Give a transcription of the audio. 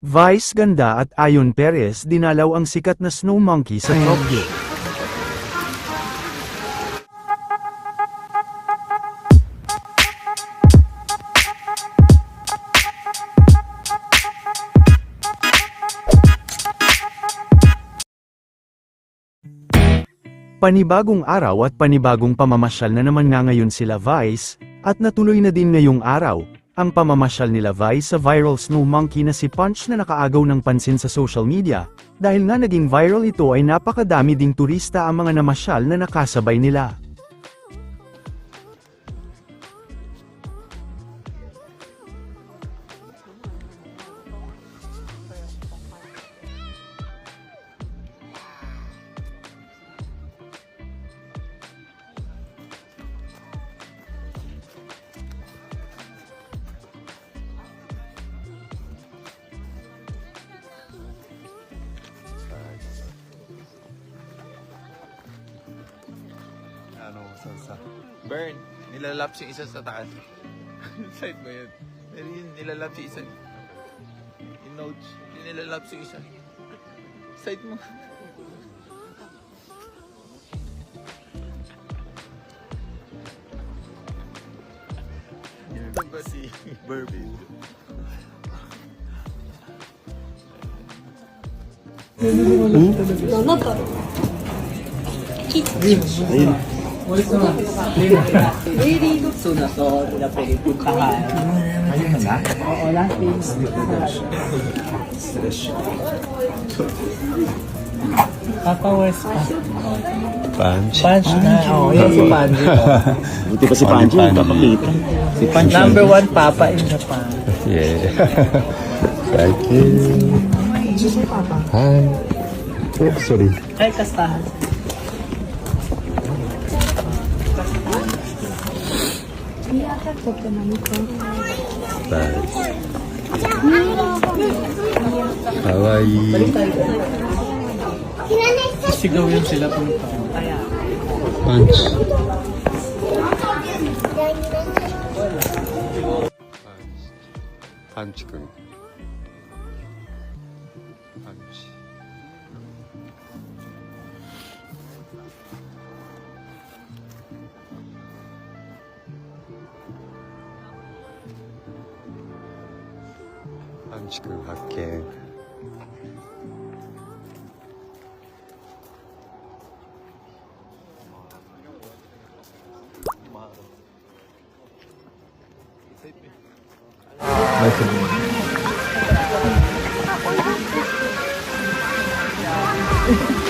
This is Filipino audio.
Vice Ganda at Ayon Perez dinalaw ang sikat na snow monkey sa Tokyo. Panibagong araw at panibagong pamamasyal na naman nga ngayon sila Vice, at natuloy na din ngayong araw, ang pamamasyal nila Vice sa viral snow monkey na si Punch na nakaagaw ng pansin sa social media, dahil nga naging viral ito ay napakadami ding turista ang mga namasyal na nakasabay nila. Burn, nilalaps yung isa sa taas. Side mo yun. Pero yun, nilalaps yung isa. Yung notes, yun nilalaps yung isa. Side mo. Ito ba si Burby? Sunod na pwede puntahan. Ayun na? Oo, last days. Papa West pa. Punch. Punch na. Oo, yan si Punch. Buti pa si Panji, papakita. Si Punch. Number one Papa in Japan. Yeah. Thank you. Hi. Oh, sorry. Ay, kastahan. Nice. Kawaii. Sigaw yun sila punta. Punch. Punch kun. Punch. Punch kun発見. Nice.